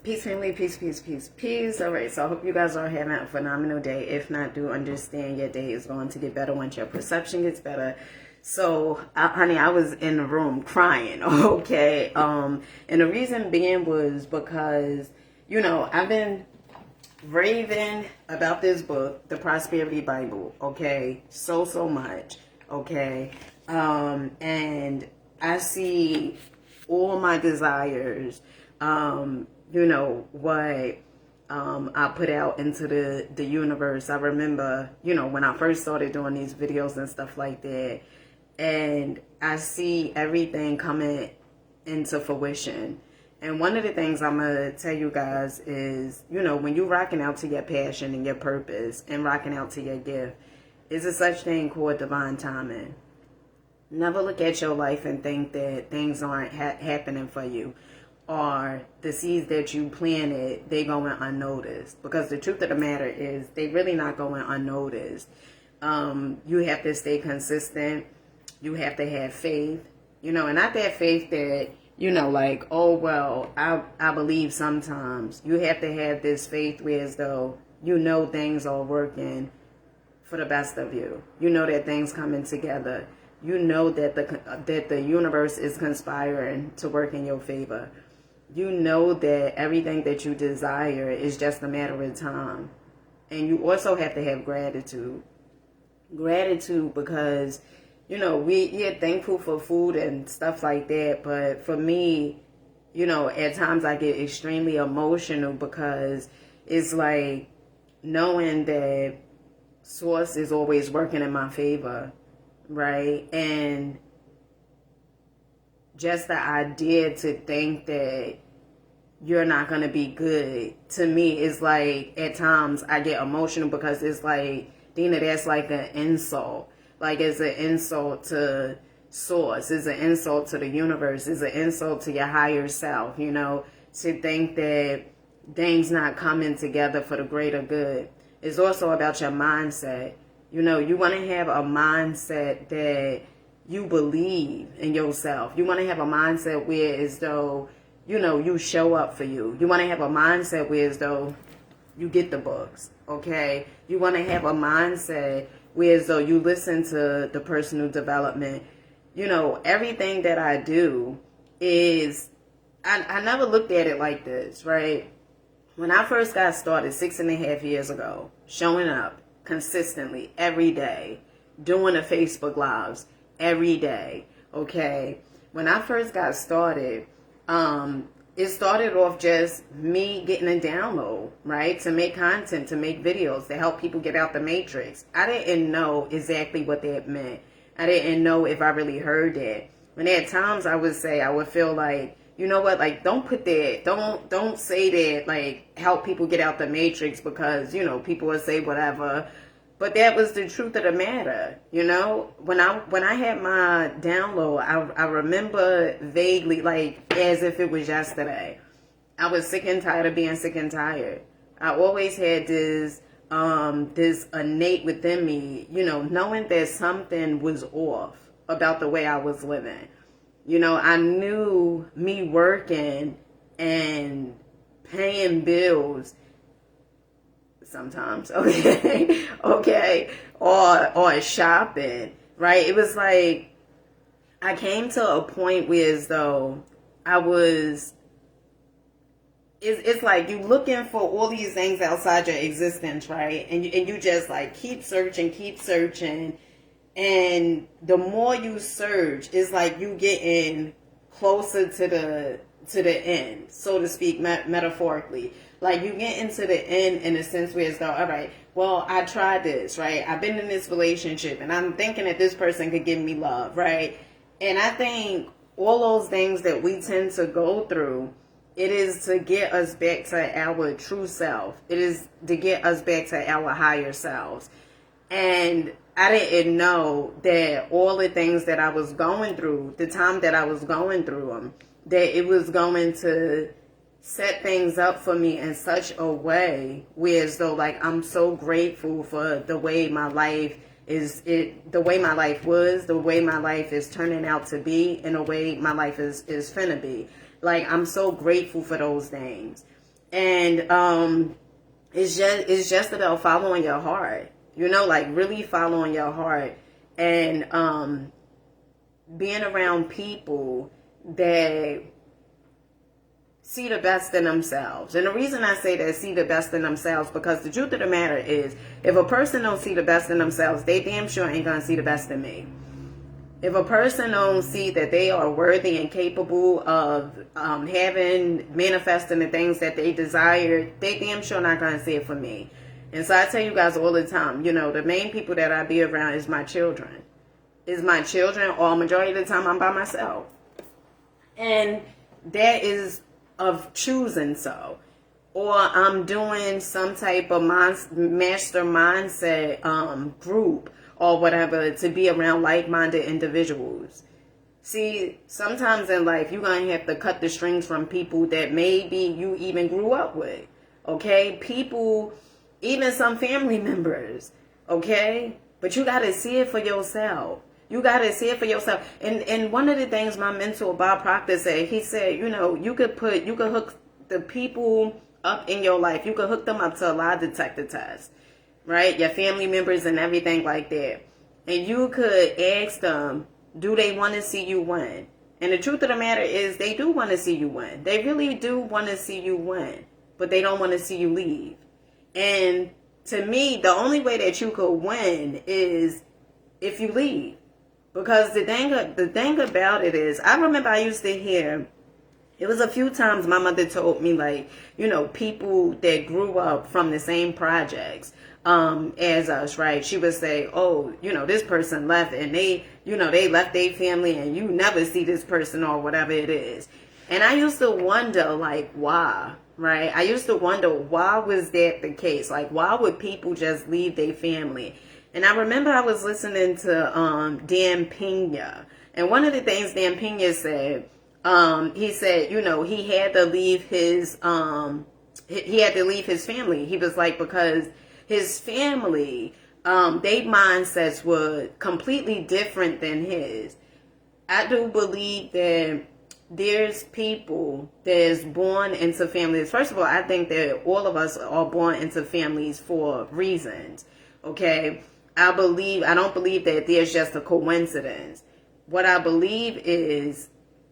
Peace, family. Peace, peace, peace, peace. All right, so I hope you guys are having a phenomenal day. If not, do understand your day is going to get better once your perception gets better. So, honey, I was in the room crying, okay? And the reason being was because, I've been raving about this book, The Prosperity Bible, okay? So much, okay? And I see all my desires, what I put out into the universe. I remember, when I first started doing these videos and stuff like that, and I see everything coming into fruition. And one of the things I'm going to tell you guys is, when you're rocking out to your passion and your purpose and rocking out to your gift, is a such thing called divine timing. Never look at your life and think that things aren't happening for you, or the seeds that you planted, they going unnoticed. Because the truth of the matter is, they really not going unnoticed. You have to stay consistent. You have to have faith, and not that faith that, like, oh, well, I believe sometimes. You have to have this faith where as though, things are working for the best of you. That things coming together. That the universe is conspiring to work in your favor. That everything that you desire is just a matter of time. And you also have to have gratitude. Gratitude because, we're thankful for food and stuff like that. But for me, at times I get extremely emotional because it's like knowing that Source is always working in my favor, right? And just the idea to think that you're not going to be good, to me, is like, at times I get emotional because it's like, Dina, that's like an insult. Like, it's an insult to Source. It's an insult to the universe. It's an insult to your higher self, to think that things not coming together for the greater good. It's also about your mindset. You want to have a mindset that you believe in yourself. You want to have a mindset where as though, you show up for you. You want to have a mindset where as though you get the books, okay? You want to have a mindset where as though you listen to the personal development. Everything that I do is, I never looked at it like this, right? When I first got started 6.5 years ago, showing up consistently every day, doing the Facebook Lives every day, okay? When I first got started, it started off just me getting a download, right? To make content, to make videos, to help people get out the matrix. I didn't know exactly what that meant. I didn't know if I really heard that. And at times I would feel like, you know what, like, don't put that, don't say that, like, help people get out the matrix because, people will say whatever. But that was the truth of the matter, When I had my download, I remember vaguely, like, as if it was yesterday. I was sick and tired of being sick and tired. I always had this innate within me, knowing that something was off about the way I was living. I knew me working and paying bills sometimes, okay, or shopping, right? It was like I came to a point where as though I was, it's like you looking for all these things outside your existence, right? And you just like keep searching. And the more you search, it's like you getting closer to the end, so to speak, metaphorically. Like you get into the end in a sense where it's though, all right, well, I tried this, right? I've been in this relationship and I'm thinking that this person could give me love, right? And I think all those things that we tend to go through, it is to get us back to our true self. It is to get us back to our higher selves. And I didn't know that all the things that I was going through, the time that I was going through them, that it was going to set things up for me in such a way where as though, like, I'm so grateful for the way my life the way my life was, the way my life is turning out to be, and the way my life is finna be. Like, I'm so grateful for those things. And it's just about following your heart, like really following your heart, and being around people that see the best in themselves. And the reason I say that, see the best in themselves, because the truth of the matter is, if a person don't see the best in themselves, they damn sure ain't gonna see the best in me. If a person don't see that they are worthy and capable of manifesting the things that they desire, they damn sure not going to see it for me. And so I tell you guys all the time, the main people that I be around is my children. Or majority of the time I'm by myself. And that is of choosing so. Or I'm doing some type of master mindset group or whatever, to be around like-minded individuals. See, sometimes in life, you're going to have to cut the strings from people that maybe you even grew up with, okay? People, even some family members, okay? But you got to see it for yourself. You got to see it for yourself. And one of the things my mentor, Bob Proctor, said, he said, you could hook the people up in your life. You could hook them up to a lie detector test. Right? Your family members and everything like that. And you could ask them, do they want to see you win? And the truth of the matter is, they do want to see you win. They really do want to see you win. But they don't want to see you leave. And to me, the only way that you could win is if you leave. Because the thing about it is, I remember I used to hear, it was a few times my mother told me, like, people that grew up from the same projects as us, right? She would say, oh, this person left and they left their family and you never see this person or whatever it is. And I used to wonder, like, why, right? I used to wonder, why was that the case? Like, why would people just leave their family? And I remember I was listening to Dan Pena. And one of the things Dan Pena said, he said, he had to leave his family. He was like, because his family, their mindsets were completely different than his. I do believe that there's people that's born into families. First of all, I think that all of us are born into families for reasons. Okay. I don't believe that there's just a coincidence. What I believe is,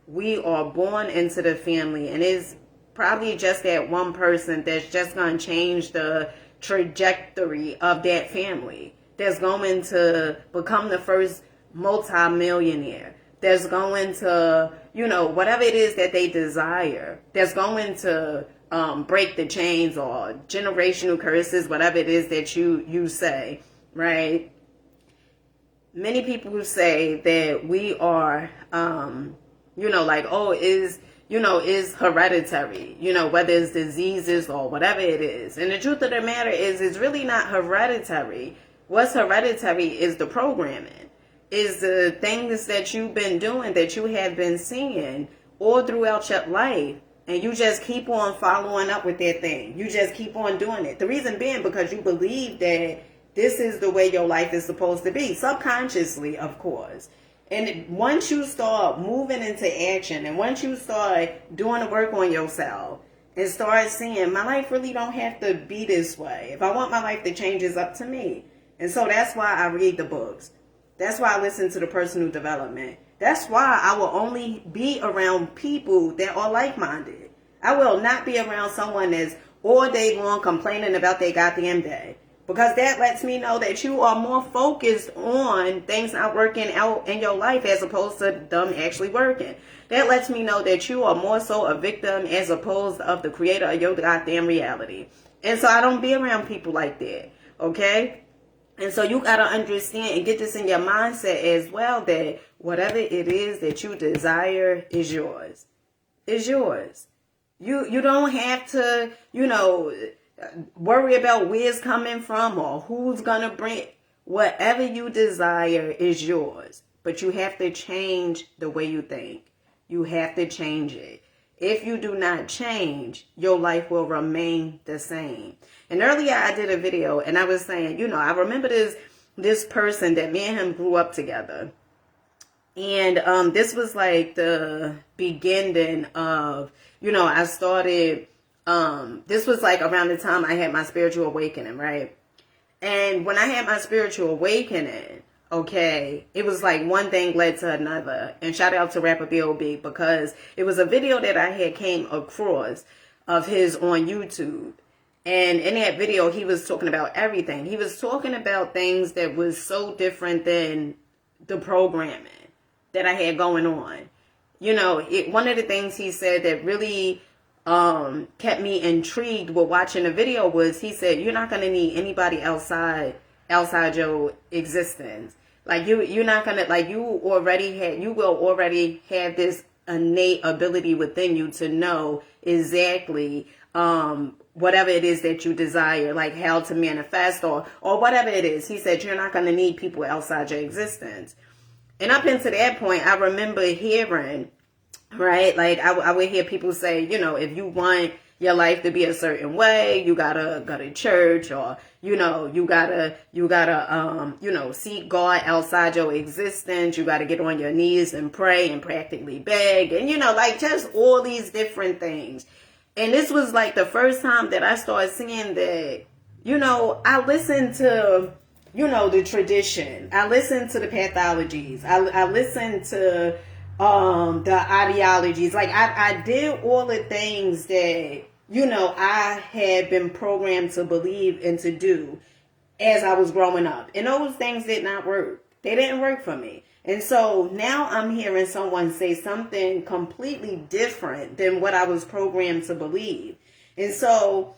we are born into the family, and it's probably just that one person that's just going to change the trajectory of that family, that's going to become the first multi-millionaire, that's going to, whatever it is that they desire, that's going to break the chains or generational curses, whatever it is that you say, right? Many people say that we are, is hereditary, whether it's diseases or whatever it is. And the truth of the matter is, it's really not hereditary. What's hereditary is the programming, is the things that you've been doing, that you have been seeing all throughout your life. And you just keep on following up with that thing. You just keep on doing it. The reason being, because you believe that this is the way your life is supposed to be. Subconsciously, of course. And once you start moving into action, and once you start doing the work on yourself, and start seeing, my life really don't have to be this way. If I want my life to change, it's up to me. And so that's why I read the books. That's why I listen to the personal development. That's why I will only be around people that are like-minded. I will not be around someone that's all day long complaining about their goddamn day. Because that lets me know that you are more focused on things not working out in your life as opposed to them actually working. That lets me know that you are more so a victim as opposed of the creator of your goddamn reality. And so I don't be around people like that. Okay? And so you got to understand and get this in your mindset as well, that whatever it is that you desire is yours. Is yours. You don't have to, worry about where it's coming from or who's going to bring it. Whatever you desire is yours. But you have to change the way you think. You have to change it. If you do not change, your life will remain the same. And earlier I did a video and I was saying, I remember this person that me and him grew up together. And this was like the beginning of, I started This was like around the time I had my spiritual awakening, right? And when I had my spiritual awakening, okay, it was like one thing led to another. And shout out to Rapper B.O.B. because it was a video that I had came across of his on YouTube. And in that video, he was talking about everything. He was talking about things that was so different than the programming that I had going on. You know, one of the things he said that really kept me intrigued with watching the video was he said, you're not going to need anybody outside your existence. Like you're not going to, like you will already have this innate ability within you to know exactly whatever it is that you desire, like how to manifest or whatever it is. He said, you're not going to need people outside your existence. And up until that point, I remember hearing, right, like I would hear people say, you know, if you want your life to be a certain way, you gotta go to church, or, you know, you gotta, you know, seek God outside your existence. You gotta get on your knees and pray and practically beg, and, you know, like just all these different things. And this was like the first time that I started seeing that, you know, I listened to, you know, the tradition. I listened to the pathologies. I listened to the ideologies. Like I did all the things that, you know, I had been programmed to believe and to do as I was growing up. And those things did not work. They didn't work for me. And so now I'm hearing someone say something completely different than what I was programmed to believe. And so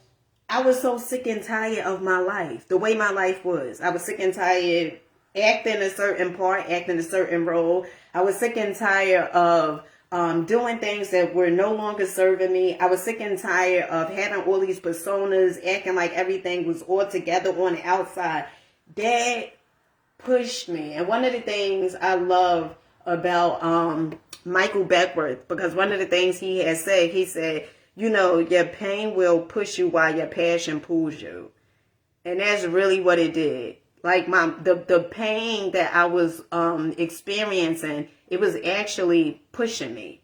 I was so sick and tired of my life, the way my life was. I was sick and tired acting a certain part, acting a certain role. I was sick and tired of doing things that were no longer serving me. I was sick and tired of having all these personas, acting like everything was all together on the outside. That pushed me. And one of the things I love about Michael Beckwith, because one of the things he has said, he said, you know, your pain will push you while your passion pulls you. And that's really what it did. Like the pain that I was experiencing, it was actually pushing me.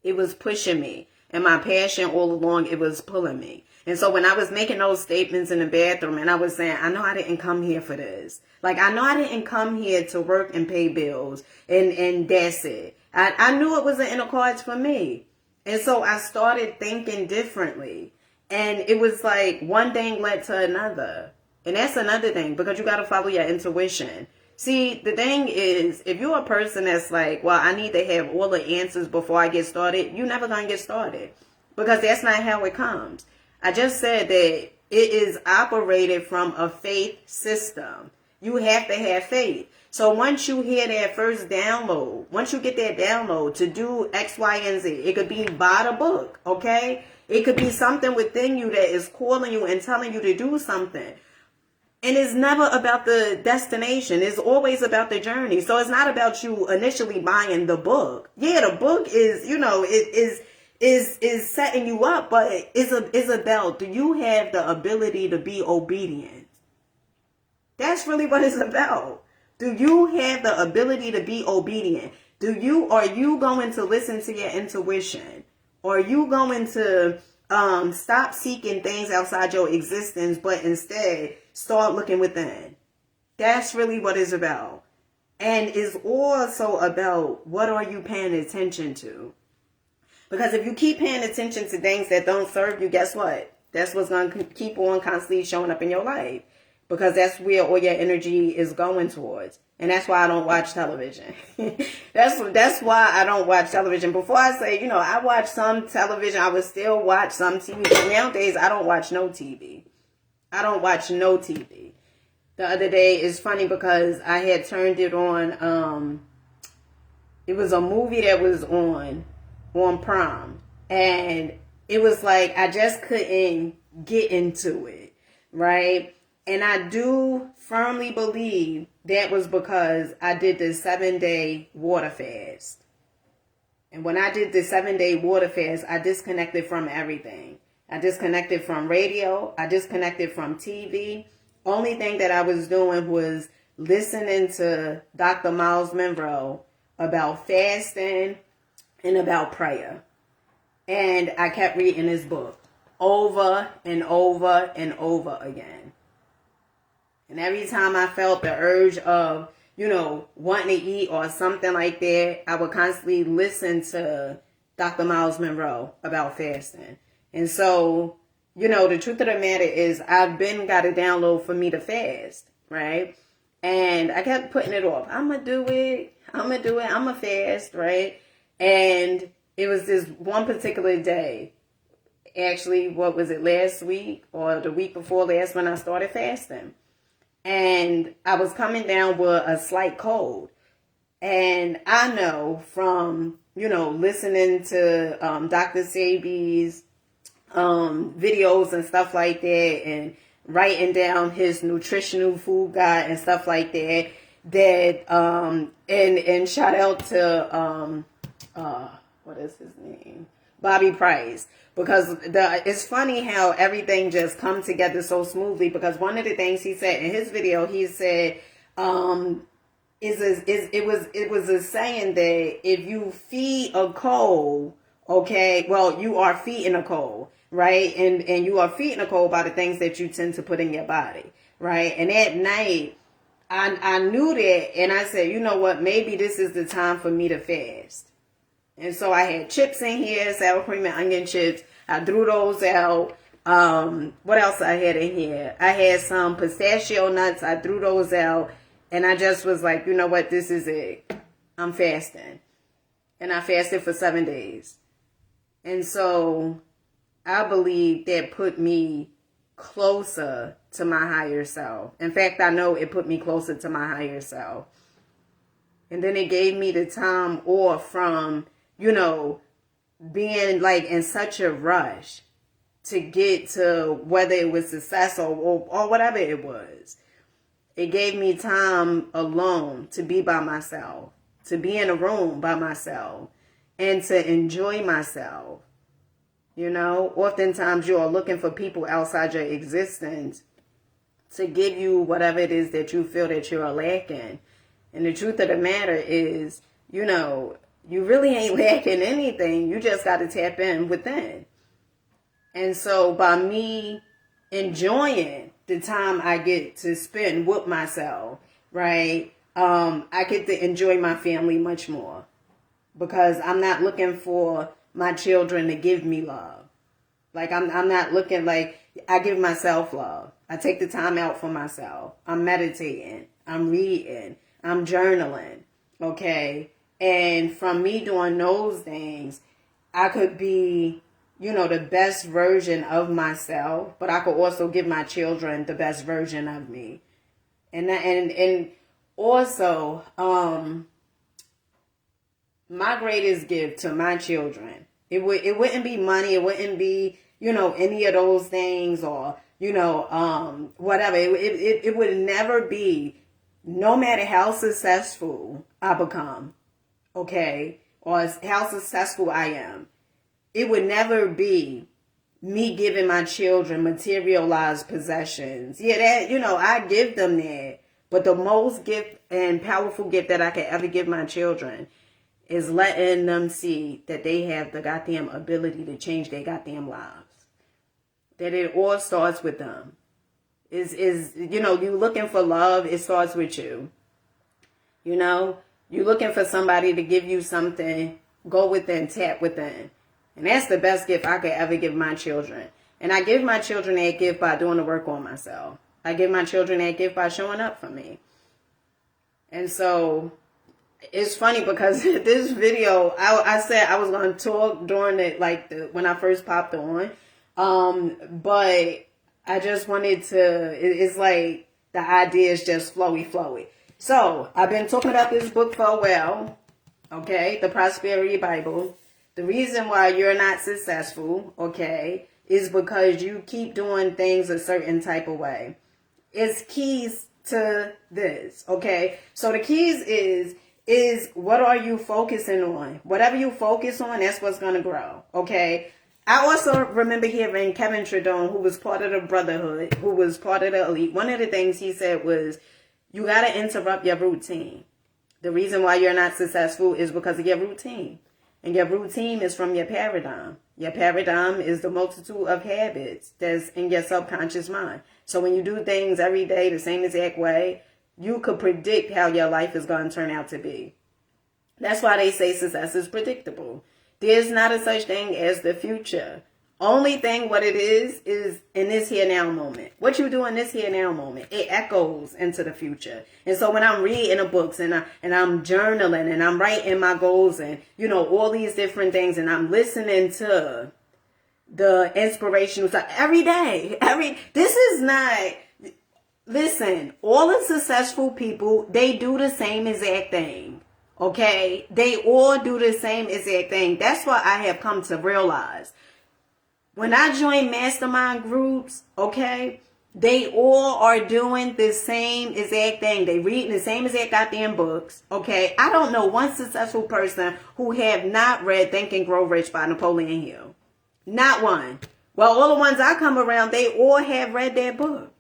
It was pushing me. And my passion all along, it was pulling me. And so when I was making those statements in the bathroom and I was saying, I know I didn't come here for this. Like, I know I didn't come here to work and pay bills and that's it. I knew it wasn't in the cards for me. And so I started thinking differently. And it was like one thing led to another. And that's another thing, because you got to follow your intuition. See, the thing is, if you're a person that's like, well, I need to have all the answers before I get started, you're never going to get started, because that's not how it comes. I just said that it is operated from a faith system. You have to have faith. So once you hear that first download, once you get that download to do X, Y, and Z, it could be by the book, okay? It could be something within you that is calling you and telling you to do something. And it's never about the destination. It's always about the journey. So it's not about you initially buying the book. Yeah, the book is, you know, is setting you up, but it's about, do you have the ability to be obedient? That's really what it's about. Do you have the ability to be obedient? Are you going to listen to your intuition? Or are you going to stop seeking things outside your existence, but instead start looking within? That's really what it's about. And it's also about, what are you paying attention to? Because if you keep paying attention to things that don't serve you, guess what? That's what's going to keep on constantly showing up in your life. Because that's where all your energy is going towards. And that's why I don't watch television. That's why I don't watch television. Before I say, you know, I watch some television, I would still watch some TV. But nowadays, I don't watch no TV. I don't watch no TV. The other day, it's funny because I had turned it on. It was a movie that was on Prime. And it was like, I just couldn't get into it, right? And I do firmly believe that was because I did the 7-day water fast. And when I did the 7-day water fast, I disconnected from everything. I disconnected from radio. I disconnected from TV. Only thing that I was doing was listening to Dr. Miles Monroe about fasting and about prayer. And I kept reading his book. over and over and over again. And every time I felt the urge of, wanting to eat or something like that, I would constantly listen to Dr. Miles Monroe about fasting. And so, the truth of the matter is I've been got a download for me to fast, right? And I kept putting it off. I'm going to do it. I'm going to fast, right? And it was this one particular day. Actually, what was it, last week or the week before last when I started fasting. And I was coming down with a slight cold. And I know from, listening to Dr. Sebi's videos and stuff like that, and writing down his nutritional food guide and stuff like that, and shout out to, what is his name? Bobby Price. Because it's funny how everything just comes together so smoothly. Because one of the things he said in his video, he said, it was a saying that if you feed a coal, okay, well, you are feeding a coal, right? And you are feeding a coal by the things that you tend to put in your body, right? And at night, I knew that, and I said, you know what, maybe this is the time for me to fast. And so I had chips in here, sour cream and onion chips. I threw those out. What else I had in here? I had some pistachio nuts. I threw those out. And I just was like, you know what? This is it. I'm fasting. And I fasted for 7 days. And so I believe that put me closer to my higher self. In fact, I know it put me closer to my higher self. And then it gave me the time off from, being like in such a rush to get to whether it was success or whatever it was. It gave me time alone to be by myself, to be in a room by myself, and to enjoy myself. Oftentimes you are looking for people outside your existence to give you whatever it is that you feel that you are lacking. And the truth of the matter is, you really ain't lacking anything. You just got to tap in within. And so by me enjoying the time I get to spend with myself, right, I get to enjoy my family much more. Because I'm not looking for my children to give me love. Like, I'm not looking like, I give myself love. I take the time out for myself. I'm meditating. I'm reading. I'm journaling. Okay? And from me doing those things, I could be, the best version of myself, but I could also give my children the best version of me. And also, my greatest gift to my children, it wouldn't be money, it wouldn't be, any of those things or, whatever. It would never be, no matter how successful I become, okay, or how successful I am, it would never be me giving my children materialized possessions. Yeah, that, I give them that. But the most gift and powerful gift that I could ever give my children is letting them see that they have the goddamn ability to change their goddamn lives. That it all starts with them. You looking for love, it starts with you. You looking for somebody to give you something, go within, tap within. And that's the best gift I could ever give my children. And I give my children that gift by doing the work on myself. I give my children that gift by showing up for me. And so it's funny because this video, I said I was going to talk during it, when I first popped on. But I just wanted to, it's like the idea is just flowy. So I've been talking about this book for a while. Okay, the Prosperity Bible. The reason why you're not successful, okay, is because you keep doing things a certain type of way. It's keys to this, okay? So the keys is what are you focusing on? Whatever you focus on, that's what's going to grow, okay? I also remember hearing Kevin Tredone, who was part of the Brotherhood, who was part of the elite. One of the things he said was, you got to interrupt your routine. The reason why you're not successful is because of your routine. And your routine is from your paradigm. Your paradigm is the multitude of habits that's in your subconscious mind. So when you do things every day the same exact way, you could predict how your life is going to turn out to be. That's why they say success is predictable. There's not a such thing as the future. Only thing what it is in this here now moment. What you do in this here now moment, it echoes into the future. And so when I'm reading the books and I'm journaling and I'm writing my goals and, you know, all these different things, and I'm listening to the inspirational stuff every day. This is not, listen, all the successful people, they do the same exact thing. Okay? They all do the same exact thing. That's what I have come to realize. When I join mastermind groups, okay, they all are doing the same exact thing. They reading the same exact goddamn books, okay? I don't know one successful person who have not read Think and Grow Rich by Napoleon Hill. Not one. Well, all the ones I come around, they all have read that book.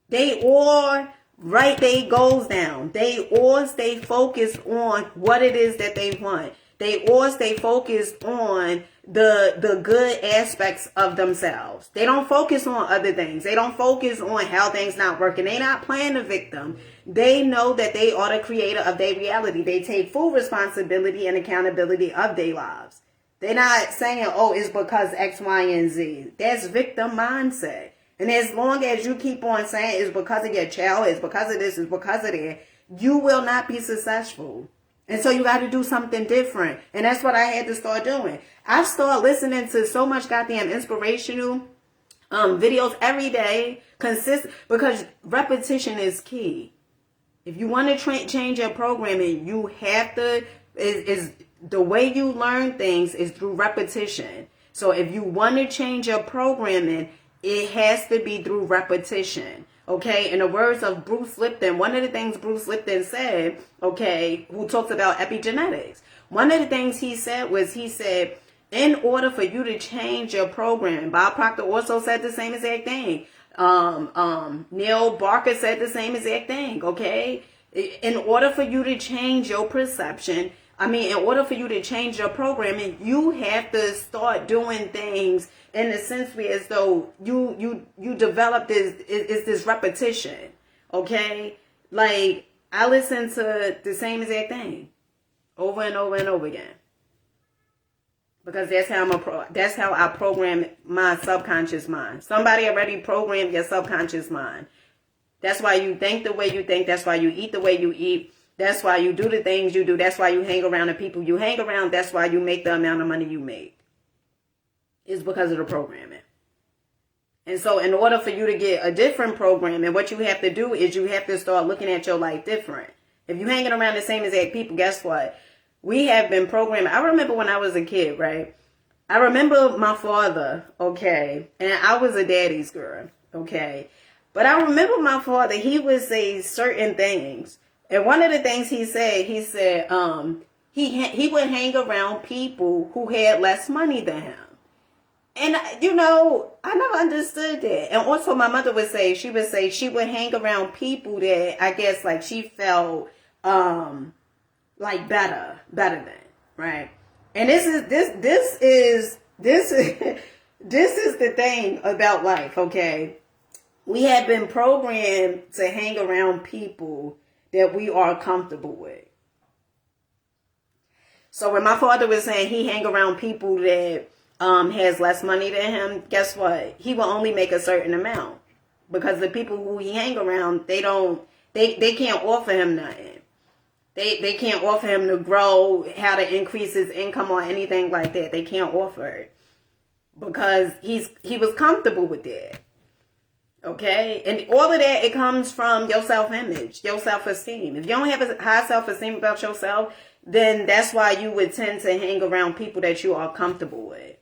They all write their goals down. They all stay focused on what it is that they want. They all stay focused on the good aspects of themselves. They don't focus on other things. They don't focus on how things not working. They not playing the victim. They know that they are the creator of their reality. They take full responsibility and accountability of their lives. They're not saying, oh, it's because X, Y, and Z. That's victim mindset. And as long as you keep on saying it's because of your child, it's because of this, it's because of that, you will not be successful. And so you got to do something different. And that's what I had to start doing. I started listening to so much goddamn inspirational videos every day, because repetition is key. If you want to change your programming, you have to, the way you learn things is through repetition. So if you want to change your programming, it has to be through repetition. Okay, in the words of Bruce Lipton, one of the things Bruce Lipton said, okay, who talks about epigenetics, one of the things he said was, he said, in order for you to change your program, Bob Proctor also said the same exact thing. Neil Barker said the same exact thing, okay? In order for you to change your perception, in order for you to change your programming, you have to start doing things in a sense where as though you develop this repetition, okay? Like, I listen to the same exact thing over and over and over again, because that's how I program my subconscious mind. Somebody already programmed your subconscious mind. That's why you think the way you think. That's why you eat the way you eat. That's why you do the things you do. That's why you hang around the people you hang around. That's why you make the amount of money you make. It's because of the programming. And so in order for you to get a different program, and what you have to do is you have to start looking at your life different. If you're hanging around the same exact people, guess what? We have been programmed. I remember when I was a kid, right? I remember my father, okay? And I was a daddy's girl, okay? But I remember my father, he would say certain things. And one of the things he said, he would hang around people who had less money than him. And, I never understood that. And also my mother would say she would hang around people that I guess like she felt like better than, right? And this is the thing about life, okay? We have been programmed to hang around people that we are comfortable with. So when my father was saying he hang around people that has less money than him, guess what? He will only make a certain amount, because the people who he hang around, they can't offer him nothing. They can't offer him to grow, how to increase his income or anything like that. They can't offer it because he was comfortable with that. Okay? And all of that, it comes from your self-image, your self-esteem. If you don't have a high self-esteem about yourself, then that's why you would tend to hang around people that you are comfortable with.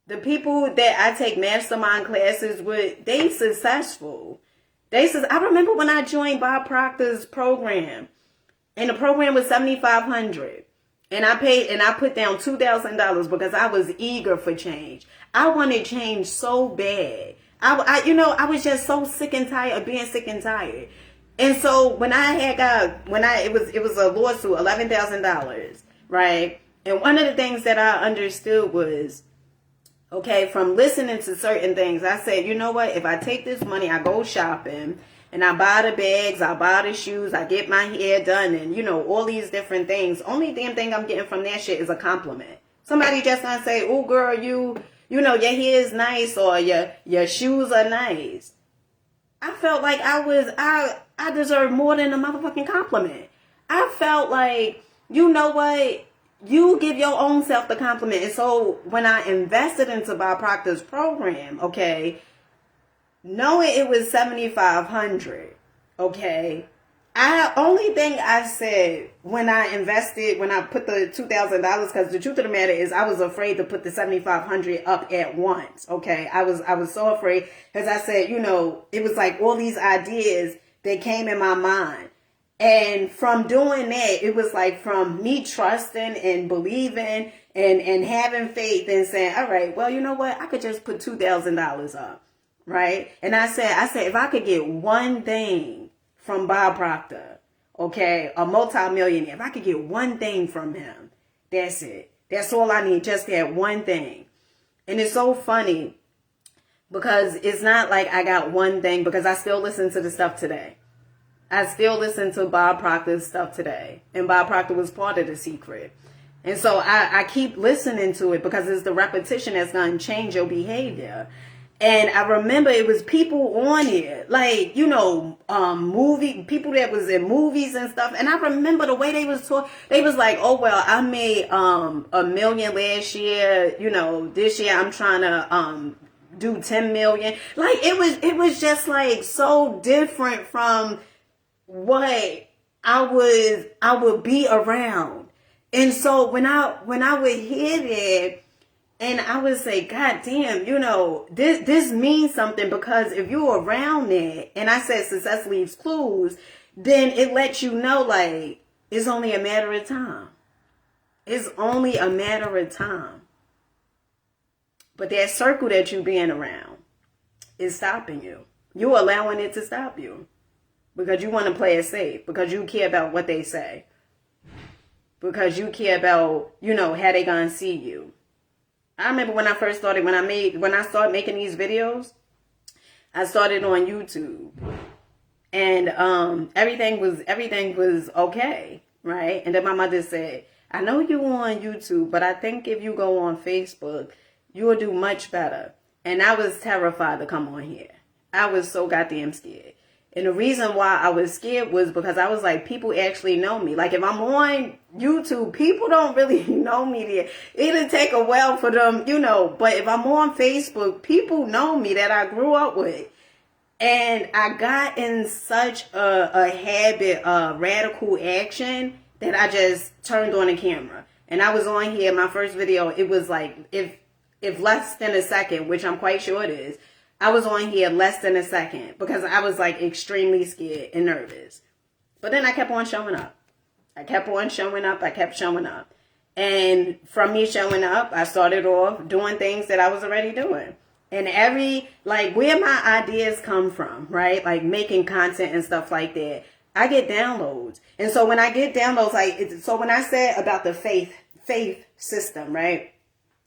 The people that I take mastermind classes with, they successful. I remember when I joined Bob Proctor's program, and the program was $7,500. And I put down $2,000 because I was eager for change. I wanted change so bad. I was just so sick and tired of being sick and tired. And so when it was a lawsuit, $11,000, right? And one of the things that I understood was, okay, from listening to certain things, I said, you know what? If I take this money, I go shopping and I buy the bags, I buy the shoes, I get my hair done, and, you know, all these different things. Only damn thing I'm getting from that shit is a compliment. Somebody just gonna say, oh, girl, you know, your hair is nice, or your shoes are nice. I felt like I deserved more than a motherfucking compliment. I felt like, you know what? You give your own self the compliment. And so when I invested into Bob Proctor's program, okay, knowing it was $7,500, okay, only thing I said when I invested, when I put the $2,000, because the truth of the matter is I was afraid to put the $7,500 up at once, okay? I was so afraid, because I said, you know, it was like all these ideas that came in my mind. And from doing that, it was like from me trusting and believing and having faith and saying, all right, well, you know what? I could just put $2,000 up, right? And I said, if I could get one thing from Bob Proctor, okay, a multimillionaire, if I could get one thing from him, that's it. That's all I need, just that one thing. And it's so funny because it's not like I got one thing, because I still listen to the stuff today. I still listen to Bob Proctor's stuff today. And Bob Proctor was part of The Secret. And so I keep listening to it because it's the repetition that's going to change your behavior. And I remember it was people on it, like, you know, people that was in movies and stuff. And I remember the way they was talking. They was like, oh, well, I made $1 million last year. You know, this year I'm trying to do 10 million. Like, it was just like so different from what I would be around. And so when I would hear that, and I would say, God damn, you know, this means something, because if you're around that, and I said success leaves clues, then it lets you know, like, it's only a matter of time. It's only a matter of time. But that circle that you're being around is stopping you. You're allowing it to stop you. Because you want to play it safe. Because you care about what they say. Because you care about, you know, how they gonna see you. I remember when I first started, when I started making these videos, I started on YouTube. And everything was okay, right? And then my mother said, I know you on YouTube, but I think if you go on Facebook, you will do much better. And I was terrified to come on here. I was so goddamn scared. And the reason why I was scared was because I was like, people actually know me. Like, if I'm on YouTube, people don't really know me there. It'll take a while for them, you know. But if I'm on Facebook, people know me, that I grew up with. And I got in such a habit of radical action that I just turned on the camera. And I was on here, my first video, it was like, if less than a second, which I'm quite sure it is, I was on here less than a second because I was like extremely scared and nervous. But then I kept on showing up. I kept showing up. And from me showing up, I started off doing things that I was already doing. And where my ideas come from, right? Like making content and stuff like that, I get downloads. And so when I get downloads, so when I said about the faith system, right?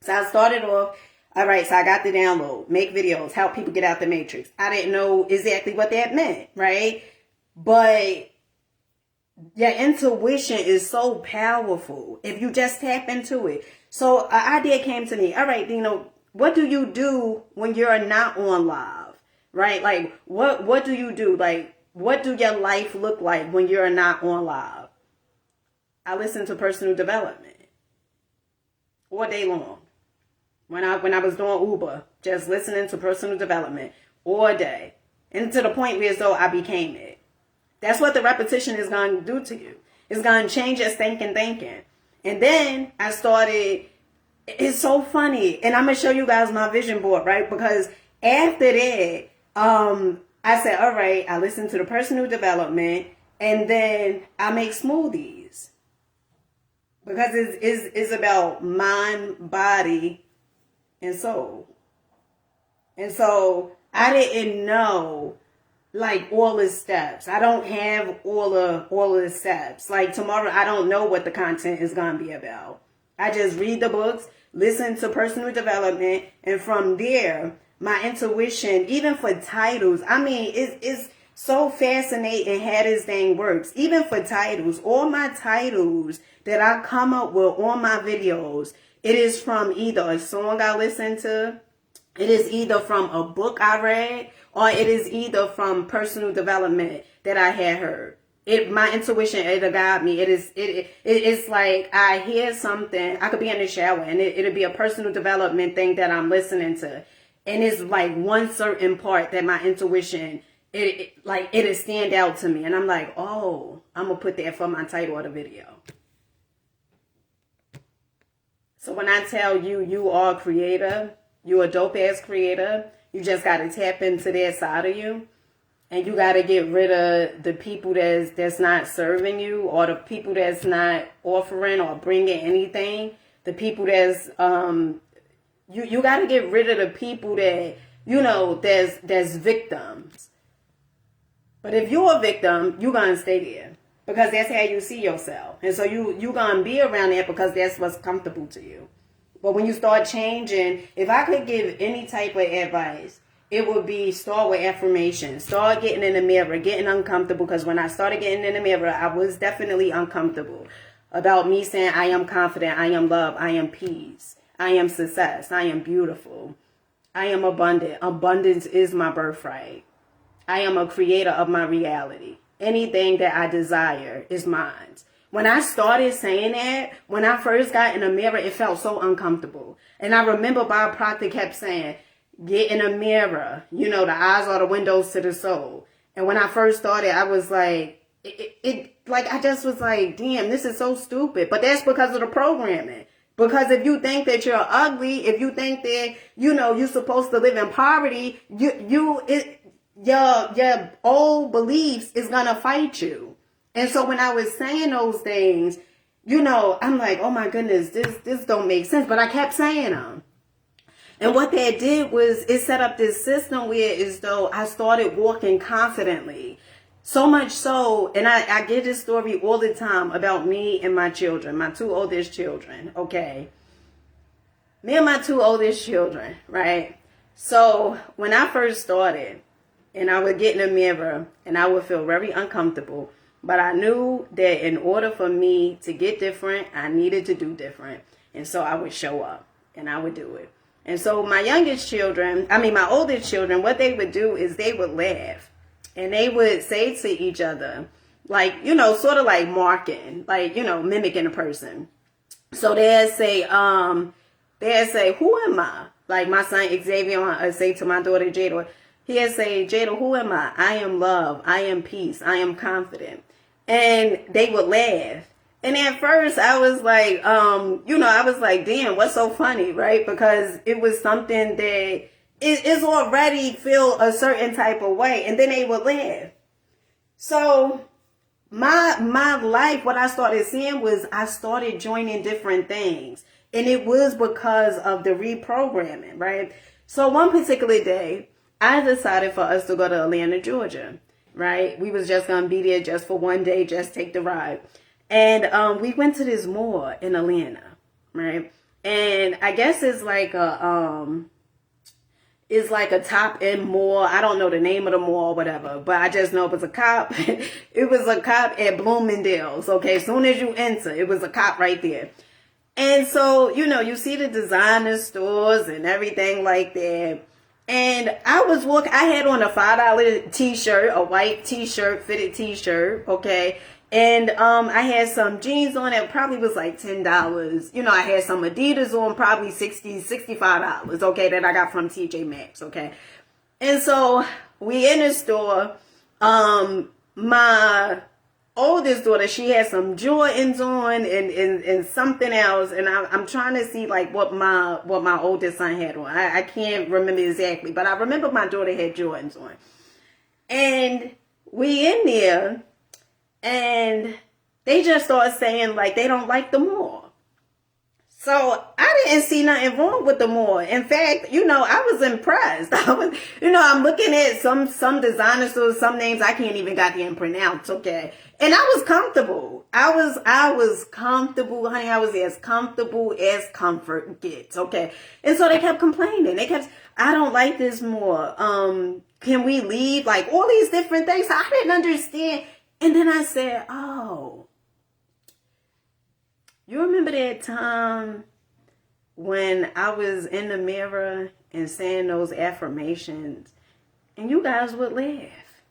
So I started off, all right, so I got the download, make videos, help people get out the matrix. I didn't know exactly what that meant, right? But your intuition is so powerful if you just tap into it. So an idea came to me. All right, Dino, what do you do when you're not on live, right? Like, what do you do? Like, what do your life look like when you're not on live? I listen to personal development all day long. When I was doing Uber, just listening to personal development all day. And to the point where as though I became it. That's what the repetition is going to do to you. It's going to change your thinking. And then I started, it's so funny. And I'm going to show you guys my vision board, right? Because after that, I said, all right, I listen to the personal development and then I make smoothies. Because it's about mind, body, and soul. And so I didn't know like all the steps. I don't have all the steps. Like tomorrow, I don't know what the content is going to be about. I just read the books, listen to personal development, and from there, my intuition, even for titles, I mean, it's so fascinating how this thing works. Even for titles, all my titles that I come up with on my videos, it is from either a song I listen to, it is either from a book I read, or it is either from personal development that I had heard. My intuition, it'll guide me. It's like I hear something. I could be in the shower and it'll be a personal development thing that I'm listening to. And it's like one certain part that my intuition, it'll stand out to me. And I'm like, oh, I'm going to put that for my title of the video. So when I tell you, you are a creator, you're a dope ass creator, you just got to tap into that side of you. And you got to get rid of the people that's not serving you, or the people that's not offering or bringing anything. The people that's, you got to get rid of the people that, that's victims. But if you're a victim, you're going to stay there because that's how you see yourself. And so you going to be around that because that's what's comfortable to you. But when you start changing, if I could give any type of advice, it would be start with affirmation. Start getting in the mirror, getting uncomfortable. Because when I started getting in the mirror, I was definitely uncomfortable about me saying I am confident, I am love, I am peace, I am success, I am beautiful, I am abundant. Abundance is my birthright. I am a creator of my reality. Anything that I desire is mine. When I started saying that, when I first got in the mirror, it felt so uncomfortable. And I remember Bob Proctor kept saying, get in a mirror. The eyes are the windows to the soul. And when I first started, I was like, I just was like, damn, this is so stupid. But that's because of the programming. Because if you think that you're ugly, if you think that, you're supposed to live in poverty, your old beliefs is going to fight you. And so when I was saying those things, I'm like, oh my goodness, this don't make sense. But I kept saying them. And what that did was it set up this system where as though I started walking confidently. So much so, and I get this story all the time about me and my children, my two oldest children, okay? Me and my two oldest children, right? So when I first started, and I would get in the mirror, and I would feel very uncomfortable, but I knew that in order for me to get different, I needed to do different. And so I would show up, and I would do it. And so my oldest children, what they would do is they would laugh and they would say to each other, like, sort of like marking, like, mimicking a person. So they'd say, who am I? Like my son Xavier would say to my daughter Jada, he'd say, Jada, who am I? I am love. I am peace. I am confident. And they would laugh. And at first I was like, I was like, damn, what's so funny, right? Because it was something that is already feel a certain type of way. And then they would laugh. So my life, what I started seeing was I started joining different things. And it was because of the reprogramming, right? So one particular day, I decided for us to go to Atlanta, Georgia, right? We was just going to be there just for one day, just take the ride. And we went to this mall in Atlanta, right? And I guess it's like a top end mall. I don't know the name of the mall or whatever, but I just know it was a cop. It was a cop at Bloomingdale's. Okay, as soon as you enter, it was a cop right there. And so, you see the designer stores and everything like that. And I was walking, I had on a $5 t-shirt, a white t-shirt, fitted t-shirt, okay? And I had some jeans on that probably was like $10. I had some Adidas on probably $60, $65, okay, that I got from TJ Maxx, okay? And so we in the store, my oldest daughter, she had some Jordans on and something else, and I'm trying to see like what my oldest son had on. I can't remember exactly, but I remember my daughter had Jordans on. And we in there, and they just start saying like they don't like the mall. So I didn't see nothing wrong with the more. In fact, I was impressed. I'm looking at some designers, so some names I can't even goddamn pronounce. Okay. And I was comfortable. I was comfortable, honey. I was as comfortable as comfort gets. Okay. And so they kept complaining. I don't like this more. Can we leave? Like all these different things. I didn't understand. And then I said, oh, you remember that time when I was in the mirror and saying those affirmations and you guys would laugh?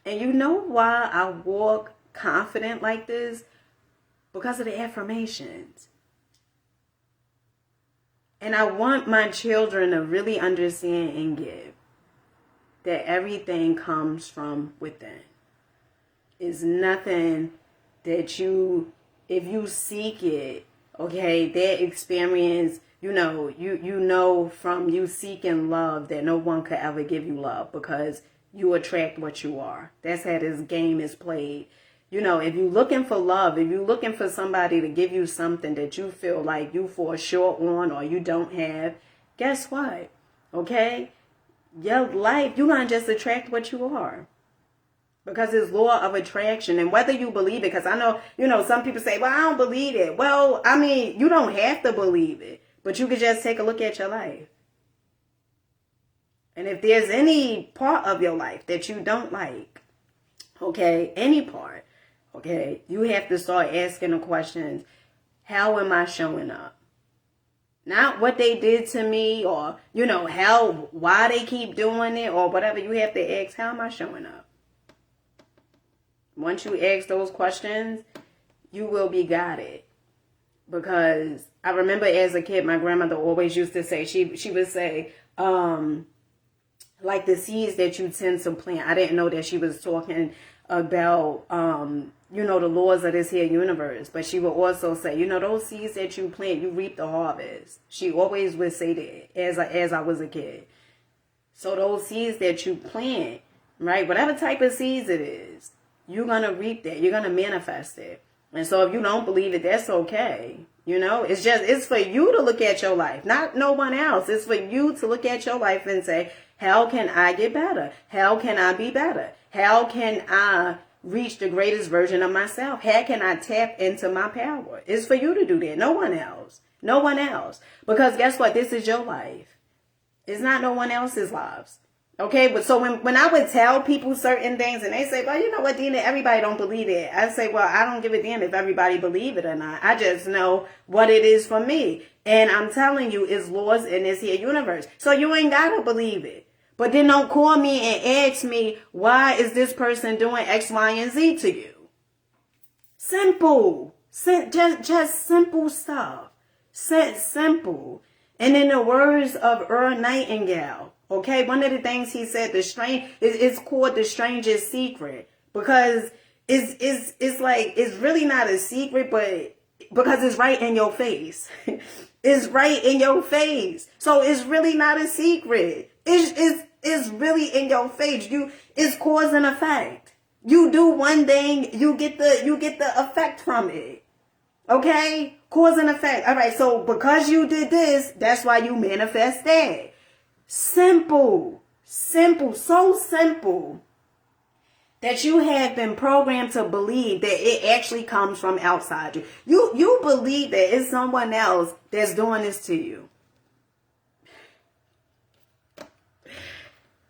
And you know why I walk confident like this? Because of the affirmations. And I want my children to really understand and get that everything comes from within. It's nothing that if you seek it, okay, that experience, you know from you seeking love that no one could ever give you love because you attract what you are. That's how this game is played. If you're looking for love, if you're looking for somebody to give you something that you feel like you fall short on or you don't have, guess what? Okay? Your life, you're going to just attract what you are. Because it's law of attraction. And whether you believe it, because I know, some people say, well, I don't believe it. Well, I mean, you don't have to believe it. But you could just take a look at your life. And if there's any part of your life that you don't like, okay, any part, okay, you have to start asking the questions, how am I showing up? Not what they did to me or, why they keep doing it or whatever. You have to ask, how am I showing up? Once you ask those questions, you will be guided. Because I remember as a kid, my grandmother always used to say, she would say, like the seeds that you tend to plant. I didn't know that she was talking about, the laws of this here universe. But she would also say, those seeds that you plant, you reap the harvest. She always would say that as I was a kid. So those seeds that you plant, right, whatever type of seeds it is, you're going to reap that. You're going to manifest it. And so if you don't believe it, that's okay. It's for you to look at your life, not no one else. It's for you to look at your life and say, how can I get better? How can I be better? How can I reach the greatest version of myself? How can I tap into my power? It's for you to do that. No one else. No one else. Because guess what? This is your life. It's not no one else's lives. Okay, but so when I would tell people certain things and they say, well, you know what, Dina, everybody don't believe it. I say, well, I don't give a damn if everybody believe it or not. I just know what it is for me. And I'm telling you, it's laws in this here universe. So you ain't got to believe it. But then don't call me and ask me, why is this person doing X, Y, and Z to you? Simple. Just simple stuff. Simple. And in the words of Earl Nightingale, okay, one of the things he said, it's called the strangest secret, because it's really not a secret, but because it's right in your face. It's right in your face. So it's really not a secret. It's really in your face. It's cause and effect. You do one thing, you get the effect from it. Okay? Cause and effect. All right, so because you did this, that's why you manifest that. Simple, so simple that you have been programmed to believe that it actually comes from outside you. You believe that it's someone else that's doing this to you.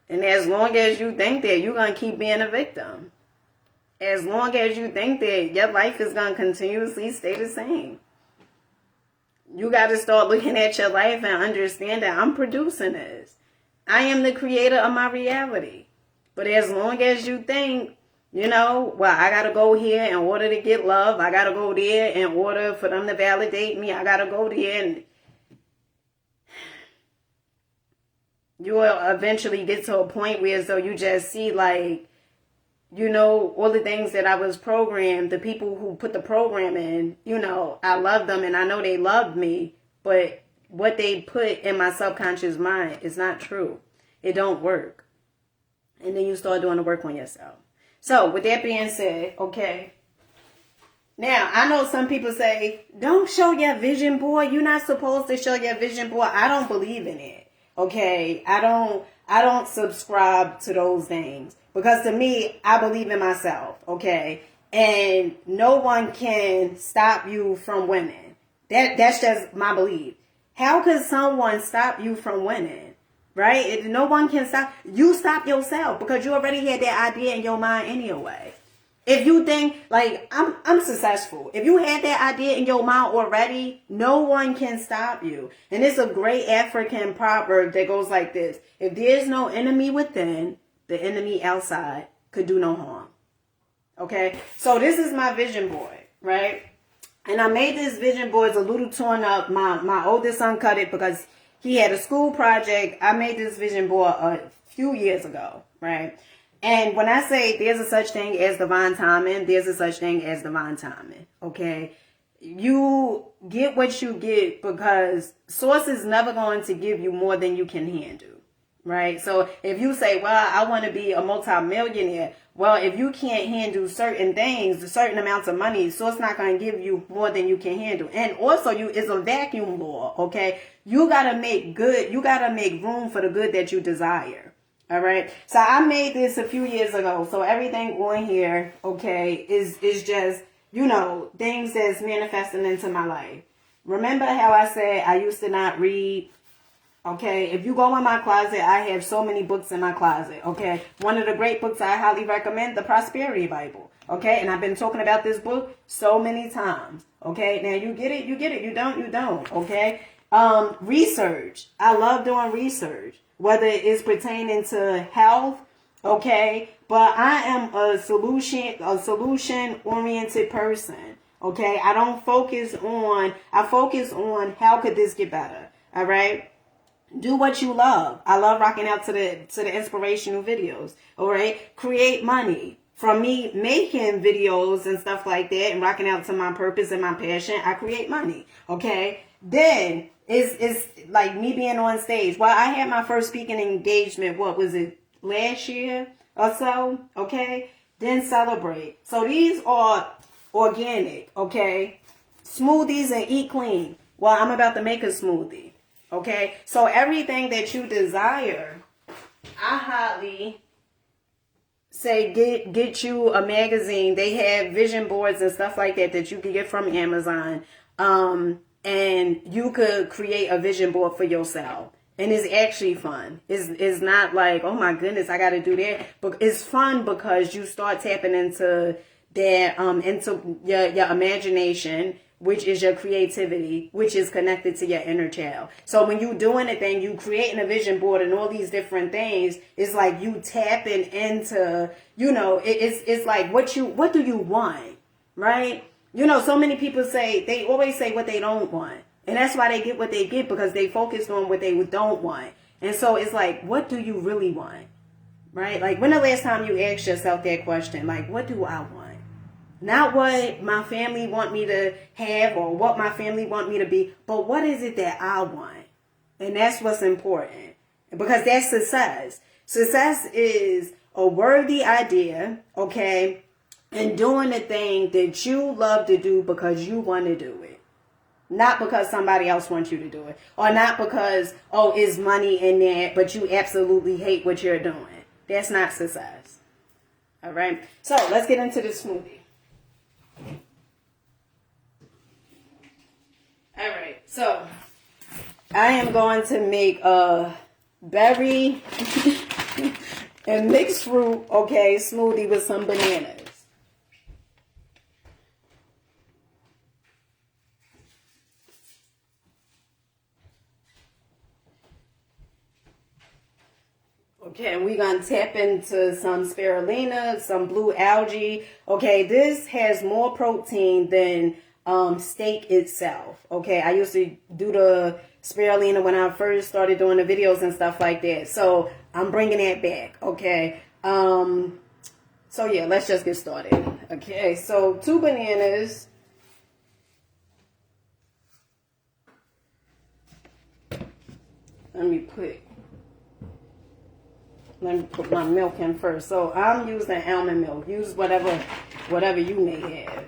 And as long as you think that, you're going to keep being a victim. As long as you think that, your life is going to continuously stay the same. You got to start looking at your life and understand that I'm producing this. I am the creator of my reality. But as long as you think, well, I got to go here in order to get love. I got to go there in order for them to validate me. I got to go there. And you will eventually get to a point where so you just see like, all the things that I was programmed, the people who put the program in, I love them and I know they loved me, but what they put in my subconscious mind is not true. It don't work. And then you start doing the work on yourself. So with that being said, okay, Now, I know some people say, don't show your vision board. You're not supposed to show your vision board. I don't believe in it. Okay? I don't subscribe to those things. Because to me, I believe in myself. Okay? And no one can stop you from winning. That's just my belief. How could someone stop you from winning? Right? No one can stop. You stop yourself because you already had that idea in your mind anyway. If you think, like, I'm successful. If you had that idea in your mind already, no one can stop you. And it's a great African proverb that goes like this. If there's no enemy within, the enemy outside could do no harm. Okay? So this is my vision board, right? And I made this vision board. It's a little torn up. My oldest son cut it because he had a school project. I made this vision board a few years ago, right? And when I say there's a such thing as divine timing, there's a such thing as divine timing, okay? You get what you get because source is never going to give you more than you can handle, right? So if you say, well, I want to be a multimillionaire, well, if you can't handle certain things, certain amounts of money, source not going to give you more than you can handle. And also, it's a vacuum law, okay? You got to make room for the good that you desire. All right. So I made this a few years ago. So everything on here, okay, is just, things that's manifesting into my life. Remember how I said I used to not read? Okay. If you go in my closet, I have so many books in my closet. Okay. One of the great books I highly recommend, the Prosperity Bible. Okay. And I've been talking about this book so many times. Okay. Now you get it. You get it. You don't. Okay. Research. I love doing research. Whether it's pertaining to health, okay, but I am a solution-oriented person, okay. I focus on how could this get better, all right. Do what you love. I love rocking out to the inspirational videos, all right. Create money. From me making videos and stuff like that and rocking out to my purpose and my passion, I create money, okay. Then it's like me being on stage. Well, I had my first speaking engagement, what was it, last year or so, okay? Then celebrate. So these are organic, okay? Smoothies and eat clean. Well, I'm about to make a smoothie, okay? So everything that you desire, I highly say get you a magazine. They have vision boards and stuff like that you can get from Amazon. And you could create a vision board for yourself. And it's actually fun. It's not like, oh my goodness, I got to do that. But it's fun because you start tapping into that, into your imagination, which is your creativity, which is connected to your inner child. So when you doing a thing, you creating a vision board and all these different things, it's like you tapping into, it's like what do you want, right? So many people they always say what they don't want. And that's why they get what they get, because they focused on what they don't want. And so it's like, what do you really want? Right? Like, when the last time you asked yourself that question? Like, what do I want? Not what my family want me to have or what my family want me to be, but what is it that I want? And that's what's important. Because that's success. Success is a worthy idea, okay? And doing the thing that you love to do because you want to do it. Not because somebody else wants you to do it. Or not because, it's money in there, but you absolutely hate what you're doing. That's not success. All right? So, let's get into the smoothie. All right. So, I am going to make a berry and mixed fruit, okay, smoothie with some bananas. Okay, and we're going to tap into some spirulina, some blue algae. Okay, this has more protein than steak itself. Okay, I used to do the spirulina when I first started doing the videos and stuff like that. So I'm bringing that back. Okay, so yeah, let's just get started. Okay, so 2 bananas. Let me put my milk in first. So I'm using almond milk. Use whatever you may have.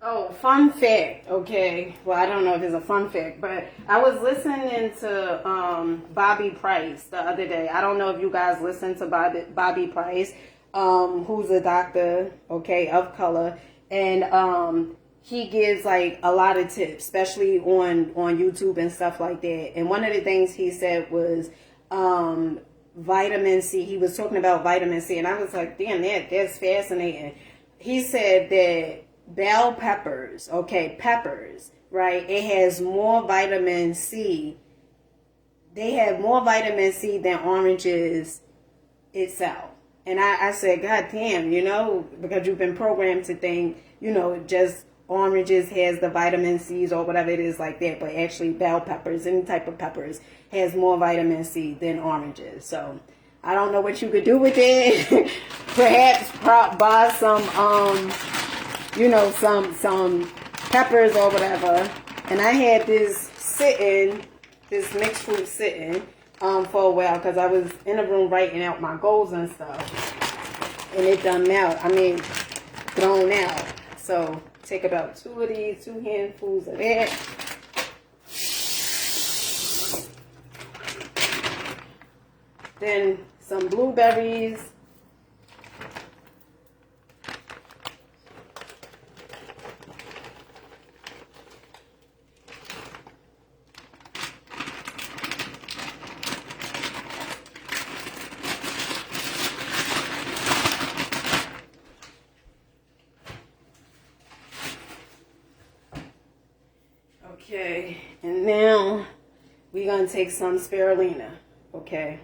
Oh, fun fact, okay. Well, I don't know if it's a fun fact, but I was listening to Bobby Price the other day. I don't know if you guys listen to Bobby Price, who's a doctor, okay, of color. And he gives like a lot of tips, especially on YouTube and stuff like that. And one of the things he said was vitamin C. He was talking about vitamin C, and I was like, damn, that's fascinating. He said that bell peppers, okay, peppers, right? It has more vitamin C. They have more vitamin C than oranges itself. And I said, God damn, because you've been programmed to think, just oranges has the vitamin C's or whatever it is like that. But actually bell peppers, any type of peppers, has more vitamin C than oranges. So I don't know what you could do with it. Perhaps buy some, some peppers or whatever. And I had this mixed fruit sitting for a while because I was in the room writing out my goals and stuff. And it done thrown out. So take about 2 of these, 2 handfuls of that. Then some blueberries. Okay, and now we're going to take some spirulina, okay?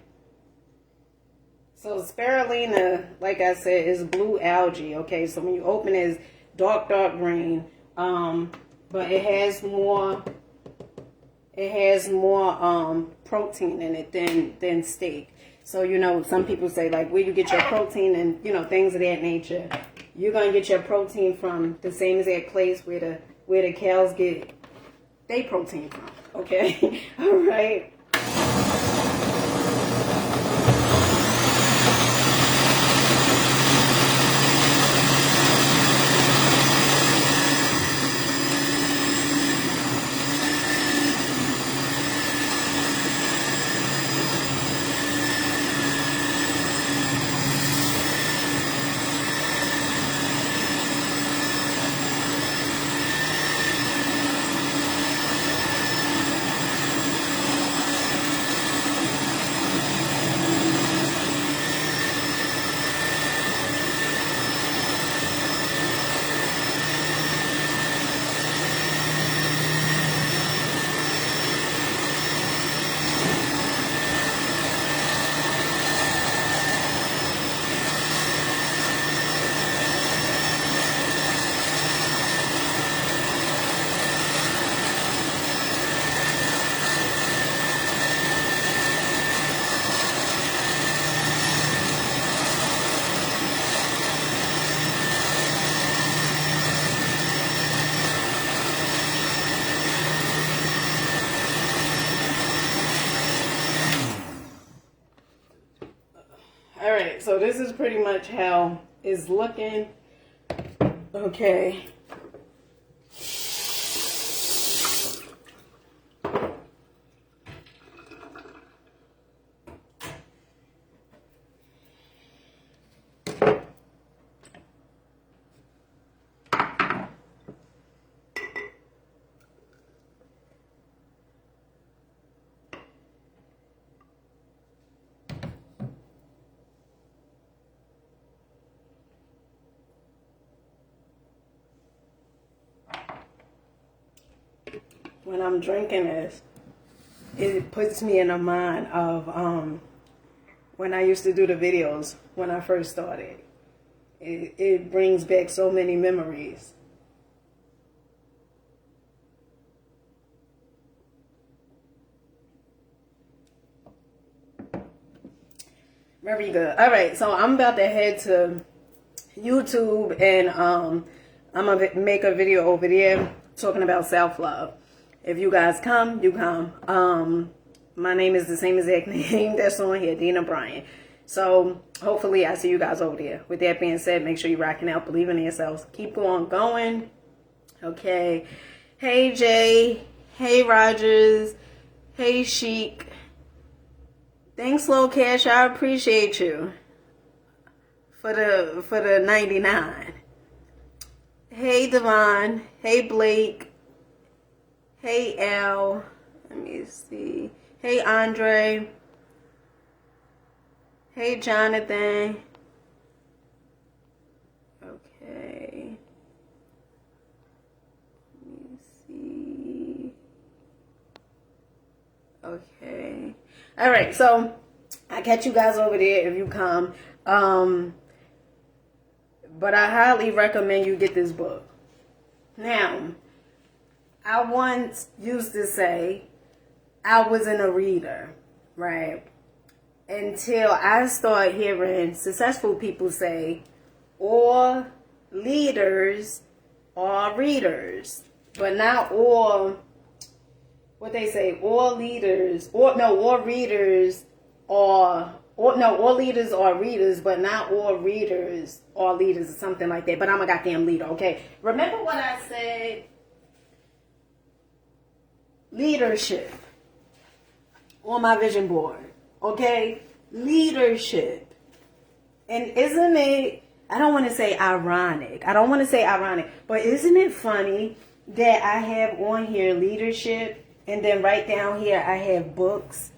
So spirulina, like I said, is blue algae, okay? So when you open it, it's dark green, but it has more protein in it than steak. So, some people say, like, where you get your protein and, things of that nature. You're going to get your protein from the same exact place where the cows get they protein from, okay? All right. All right, so this is pretty much how it's looking. Okay. When I'm drinking this, it puts me in the mind of when I used to do the videos when I first started. It brings back so many memories. Very good. All right, so I'm about to head to YouTube and I'm going to make a video over there talking about self-love. If you guys come, you come. My name is the same exact name that's on here, Dina Bryant. So hopefully I see you guys over there. With that being said, make sure you're rocking out, believing in yourselves. Keep on going. Okay. Hey Jay. Hey Rogers. Hey Chic. Thanks, Low Cash. I appreciate you for the 99. Hey Devon. Hey Blake. Hey Al. Let me see. Hey Andre. Hey Jonathan. Okay. Let me see. Okay. All right. So I catch you guys over there if you come. But I highly recommend you get this book. Now, I once used to say I wasn't a reader, right? Until I start hearing successful people say, all leaders are readers, but not all, what they say, all leaders, or no, all readers are, or no, all leaders are readers, but not all readers are leaders, or something like that. But I'm a goddamn leader, okay? Remember what I said? Leadership on my vision board, okay? Leadership. And isn't it, I don't want to say ironic, but isn't it funny that I have on here leadership, and then right down here I have books,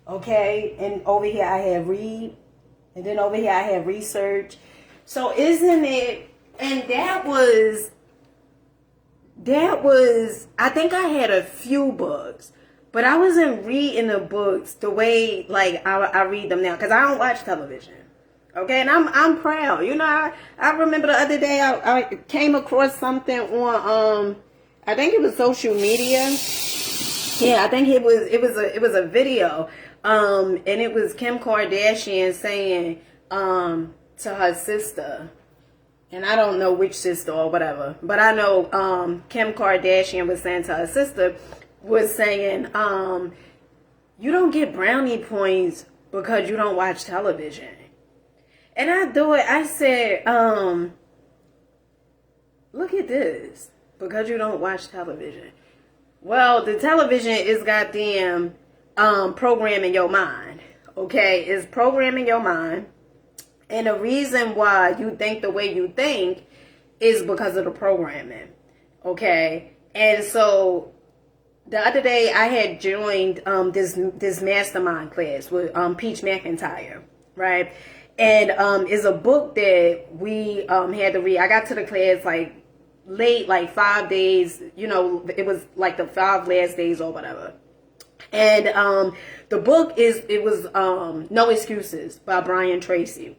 okay? And over here I have read, and then over here I have research. So isn't it, and that was, I think I had a few books, but I wasn't reading the books the way like I read them now, because I don't watch television. Okay, and I'm proud. You know, I remember the other day I came across something on I think it was social media. Yeah, I think it was a video. And it was Kim Kardashian saying to her sister, and I don't know which sister or whatever, but I know Kim Kardashian was saying to her sister, was saying, you don't get brownie points because you don't watch television. And I said, look at this, because you don't watch television. Well, the television is goddamn programming your mind, okay? It's programming your mind. And the reason why you think the way you think is because of the programming, okay? And so the other day I had joined this mastermind class with Peach McIntyre, right? And it's a book that we had to read. I got to the class like late, like 5 days, you know, it was like the 5 last days or whatever. And the book was No Excuses by Brian Tracy.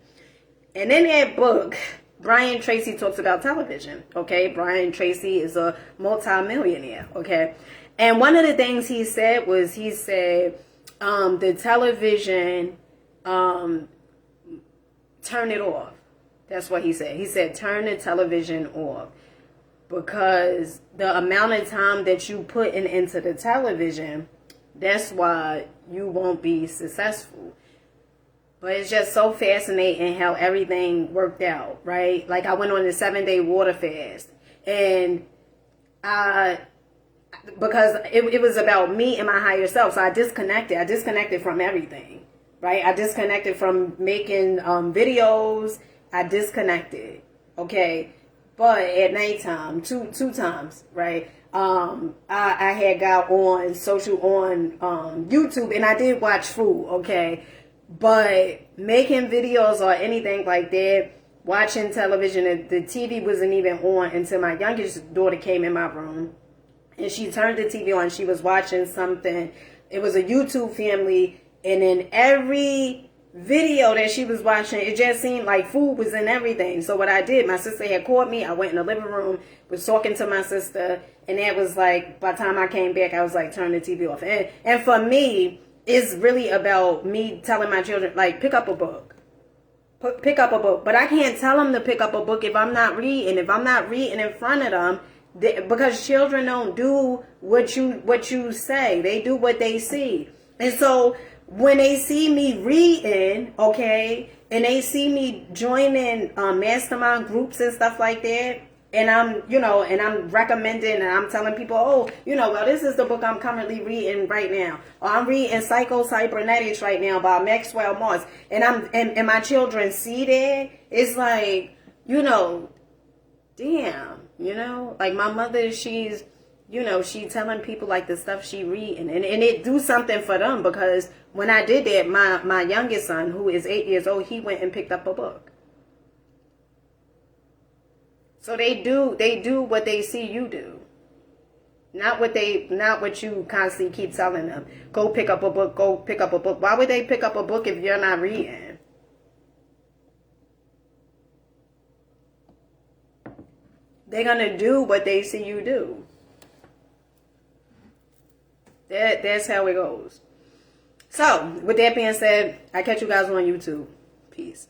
And in that book, Brian Tracy talks about television, okay? Brian Tracy is a multimillionaire, okay? And one of the things he said was, the television, turn it off. That's what he said. He said, turn the television off. Because the amount of time that you put into the television, that's why you won't be successful. But it's just so fascinating how everything worked out, right? Like I went on a 7-day water fast, and because it was about me and my higher self, so I disconnected from everything, right? I disconnected from making videos. I disconnected, okay? But at nighttime, two times, right? I had got on YouTube, and I did watch food, okay? But making videos or anything like that, watching television, the TV wasn't even on until my youngest daughter came in my room. And she turned the TV on. She was watching something. It was a YouTube family. And in every video that she was watching, it just seemed like food was in everything. So what I did, my sister had called me. I went in the living room, was talking to my sister. And that was like, by the time I came back, I was like, turn the TV off. And for me, it's really about me telling my children, like, pick up a book. Pick up a book. But I can't tell them to pick up a book if I'm not reading. If I'm not reading in front of them, because children don't do what you say. They do what they see. And so when they see me reading, okay, and they see me joining mastermind groups and stuff like that, and I'm, you know, and I'm recommending and I'm telling people, oh, you know, well, this is the book I'm currently reading right now. Or I'm reading Psycho-Cybernetics right now by Maxwell Moss. And and my children see that, it's like, you know, damn, you know, like my mother, she's, you know, she telling people like the stuff she reading, and it do something for them, because when I did that, my youngest son, who is 8 years old, he went and picked up a book. So they do what they see you do. Not what you constantly keep telling them. Go pick up a book, go pick up a book. Why would they pick up a book if you're not reading? They're gonna do what they see you do. That's how it goes. So, with that being said, I catch you guys on YouTube. Peace.